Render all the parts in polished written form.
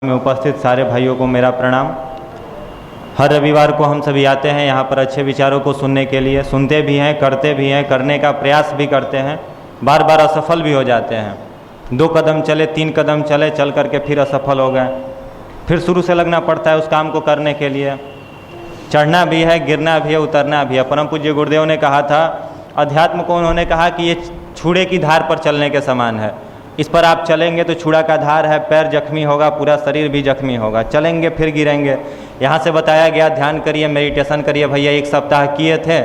में उपस्थित सारे भाइयों को मेरा प्रणाम। हर रविवार को हम सभी आते हैं यहाँ पर अच्छे विचारों को सुनने के लिए, सुनते भी हैं, करते भी हैं, करने का प्रयास भी करते हैं, बार बार असफल भी हो जाते हैं। 2 कदम चले, 3 कदम चले, चल करके फिर असफल हो गए, फिर शुरू से लगना पड़ता है उस काम को करने के लिए। चढ़ना भी है, गिरना भी है, उतरना भी है। परम पूज्य गुरुदेव ने कहा था, अध्यात्म को उन्होंने कहा कि ये छुड़े की धार पर चलने के समान है। इस पर आप चलेंगे तो छुड़ा का धार है, पैर जख्मी होगा, पूरा शरीर भी जख्मी होगा, चलेंगे फिर गिरेंगे। यहाँ से बताया गया ध्यान करिए, मेडिटेशन करिए। भैया 1 सप्ताह किए थे,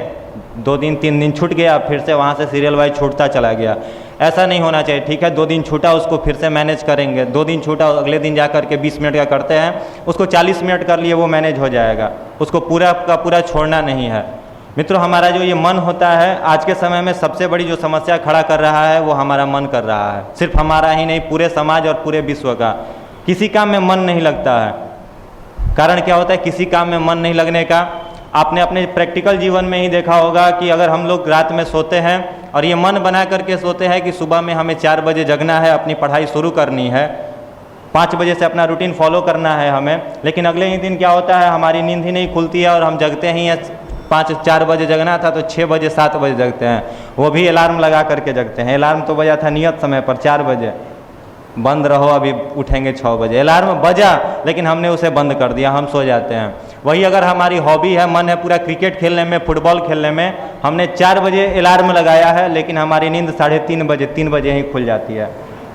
2 दिन 3 दिन छूट गया, फिर से वहाँ से सीरियल वाइज छूटता चला गया। ऐसा नहीं होना चाहिए। ठीक है, 2 दिन छूटा, उसको फिर से मैनेज करेंगे। 2 दिन छूटा, अगले दिन जा कर के 20 मिनट का करते हैं, उसको 40 मिनट कर लिए, वो मैनेज हो जाएगा। उसको पूरा का पूरा छोड़ना नहीं है। मित्रों, हमारा जो ये मन होता है, आज के समय में सबसे बड़ी जो समस्या खड़ा कर रहा है वो हमारा मन कर रहा है। सिर्फ हमारा ही नहीं, पूरे समाज और पूरे विश्व का। किसी काम में मन नहीं लगता है। कारण क्या होता है किसी काम में मन नहीं लगने का? आपने अपने प्रैक्टिकल जीवन में ही देखा होगा कि अगर हम लोग रात में सोते हैं और ये मन बना करके सोते हैं कि सुबह में हमें 4 बजे जगना है, अपनी पढ़ाई शुरू करनी है, 5 बजे से अपना रूटीन फॉलो करना है हमें, लेकिन अगले ही दिन क्या होता है, हमारी नींद ही नहीं खुलती है और हम जगते ही हैं। 4 बजे जगना था तो 6 बजे 7 बजे जगते हैं, वो भी अलार्म लगा करके जगते हैं। अलार्म तो बजा था नियत समय पर 4 बजे, बंद रहो अभी उठेंगे 6 बजे। अलार्म बजा लेकिन हमने उसे बंद कर दिया, हम सो जाते हैं। वही अगर हमारी हॉबी है, मन है पूरा क्रिकेट खेलने में, फुटबॉल खेलने में, हमने 4 बजे अलार्म लगाया है लेकिन हमारी नींद 3:30 बजे 3 बजे ही खुल जाती है।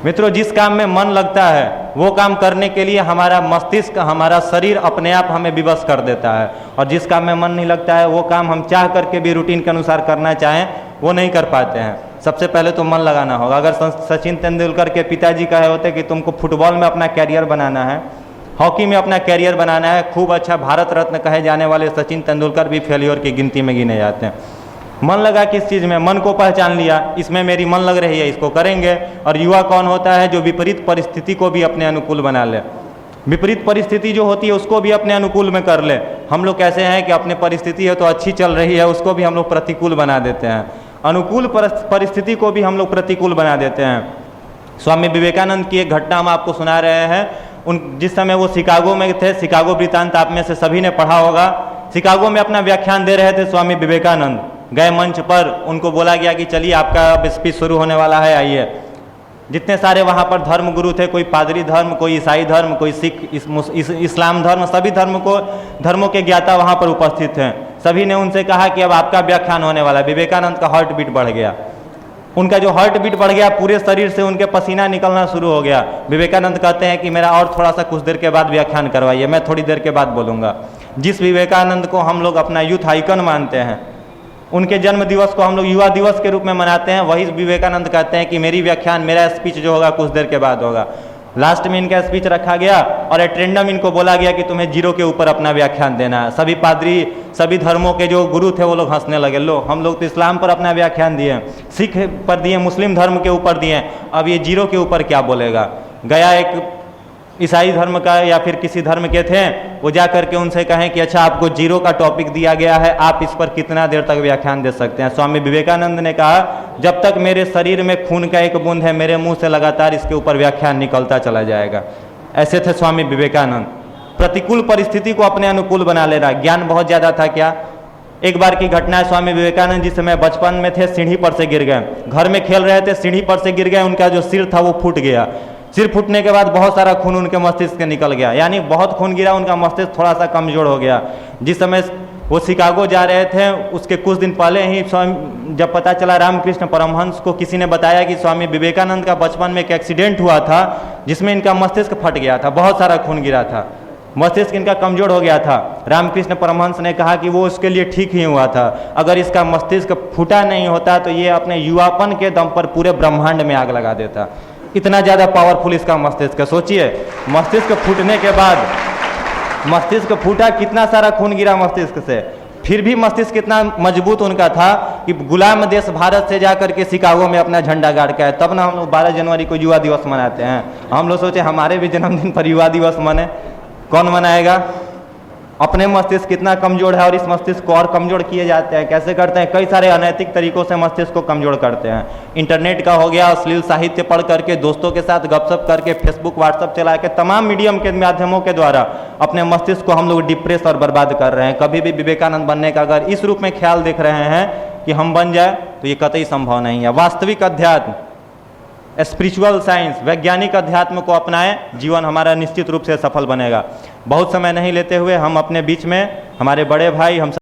मित्रों, जिस काम में मन लगता है वो काम करने के लिए हमारा मस्तिष्क, हमारा शरीर अपने आप हमें विवश कर देता है, और जिस काम में मन नहीं लगता है वो काम हम चाह करके भी रूटीन के अनुसार करना चाहें वो नहीं कर पाते हैं। सबसे पहले तो मन लगाना होगा। अगर सचिन तेंदुलकर के पिताजी कहे होते कि तुमको फुटबॉल में अपना कैरियर बनाना है, हॉकी में अपना कैरियर बनाना है, खूब अच्छा भारत रत्न कहे जाने वाले सचिन तेंदुलकर भी फेलियर की गिनती में गिने जाते हैं। मन लगा किस चीज़ में? मन को पहचान लिया, इसमें मेरी मन लग रही है, इसको करेंगे। और युवा कौन होता है? जो विपरीत परिस्थिति को भी अपने अनुकूल बना ले। विपरीत परिस्थिति जो होती है उसको भी अपने अनुकूल में कर ले। हम लोग कैसे हैं कि अपने परिस्थिति है तो अच्छी चल रही है, उसको भी हम लोग प्रतिकूल बना देते हैं। अनुकूल परिस्थिति को भी हम लोग प्रतिकूल बना देते हैं। स्वामी विवेकानंद की एक घटना हम आपको सुना रहे हैं। जिस समय वो शिकागो में थे, शिकागो वृत्तांत आप में से सभी ने पढ़ा होगा। शिकागो में अपना व्याख्यान दे रहे थे स्वामी विवेकानंद। गए मंच पर, उनको बोला गया कि चलिए आपका अब स्पीच शुरू होने वाला है, आइए। जितने सारे वहाँ पर धर्म गुरु थे, कोई पादरी धर्म, कोई ईसाई धर्म, कोई सिख, इस्लाम धर्म, सभी धर्मों के ज्ञाता वहाँ पर उपस्थित हैं। सभी ने उनसे कहा कि अब आपका व्याख्यान होने वाला है। विवेकानंद का हार्ट बीट बढ़ गया। उनका जो हार्ट बीट बढ़ गया, पूरे शरीर से उनके पसीना निकलना शुरू हो गया। विवेकानंद कहते हैं कि मेरा और थोड़ा सा कुछ देर के बाद व्याख्यान करवाइए, मैं थोड़ी देर के बाद बोलूँगा। जिस विवेकानंद को हम लोग अपना यूथ आइकन मानते हैं, उनके जन्म दिवस को हम लोग युवा दिवस के रूप में मनाते हैं, वही विवेकानंद कहते हैं कि मेरी व्याख्यान, मेरा स्पीच जो होगा कुछ देर के बाद होगा। लास्ट में इनका स्पीच रखा गया और एट्रेंडम इनको बोला गया कि तुम्हें 0 के ऊपर अपना व्याख्यान देना है। सभी पादरी, सभी धर्मों के जो गुरु थे वो लोग हंसने लगे। लो, हम लोग तो इस्लाम पर अपना व्याख्यान दिए, सिख पर दिए, मुस्लिम धर्म के ऊपर दिए, अब ये 0 के ऊपर क्या बोलेगा? गया एक ईसाई धर्म का या फिर किसी धर्म के थे, वो जा करके उनसे कहें कि अच्छा आपको 0 का टॉपिक दिया गया है, आप इस पर कितना देर तक व्याख्यान दे सकते हैं? स्वामी विवेकानंद ने कहा, जब तक मेरे शरीर में खून का एक बूंद है, मेरे मुंह से लगातार इसके ऊपर व्याख्यान निकलता चला जाएगा। ऐसे थे स्वामी विवेकानंद। प्रतिकूल परिस्थिति को अपने अनुकूल बना ले रहा। ज्ञान बहुत ज़्यादा था क्या? एक बार की घटना है, स्वामी विवेकानंद जिस समय बचपन में थे, सीढ़ी पर से गिर गए। घर में खेल रहे थे, सीढ़ी पर से गिर गए, उनका जो सिर था वो फूट गया। सिर फूटने के बाद बहुत सारा खून उनके मस्तिष्क से निकल गया, यानी बहुत खून गिरा, उनका मस्तिष्क थोड़ा सा कमजोर हो गया। जिस समय वो शिकागो जा रहे थे, उसके कुछ दिन पहले ही जब पता चला, रामकृष्ण परमहंस को किसी ने बताया कि स्वामी विवेकानंद का बचपन में एक एक्सीडेंट हुआ था जिसमें इनका मस्तिष्क फट गया था, बहुत सारा खून गिरा था, मस्तिष्क इनका कमजोर हो गया था। रामकृष्ण परमहंस ने कहा कि वो उसके लिए ठीक ही हुआ था। अगर इसका मस्तिष्क फूटा नहीं होता तो ये अपने युवापन के दम पर पूरे ब्रह्मांड में आग लगा देता। इतना ज़्यादा पावरफुल इसका मस्तिष्क। सोचिए, मस्तिष्क फूटने के बाद, मस्तिष्क फूटा, कितना सारा खून गिरा मस्तिष्क से, फिर भी मस्तिष्क कितना मजबूत उनका था कि गुलाम देश भारत से जाकर के शिकागो में अपना झंडा गाड़ के आए। तब ना हम लोग 12 जनवरी को युवा दिवस मनाते हैं। हम लोग सोचे हमारे भी जन्मदिन पर युवा दिवस मने, कौन मनाएगा? अपने मस्तिष्क कितना कमज़ोर है और इस मस्तिष्क को और कमज़ोर किए जाते हैं। कैसे करते हैं? कई सारे अनैतिक तरीक़ों से मस्तिष्क को कमज़ोर करते हैं। इंटरनेट का हो गया, अश्लील साहित्य पढ़ करके, दोस्तों के साथ गपशप करके, फेसबुक व्हाट्सअप चला के, तमाम मीडियम के माध्यमों के द्वारा अपने मस्तिष्क को हम लोग डिप्रेस और बर्बाद कर रहे हैं। कभी भी विवेकानंद बनने का अगर इस रूप में ख्याल देख रहे हैं कि हम बन जाए, तो ये कतई संभव नहीं है। वास्तविक अध्यात्म, स्पिरिचुअल साइंस, वैज्ञानिक अध्यात्म को अपनाएं, जीवन हमारा निश्चित रूप से सफल बनेगा। बहुत समय नहीं लेते हुए हम अपने बीच में हमारे बड़े भाई हम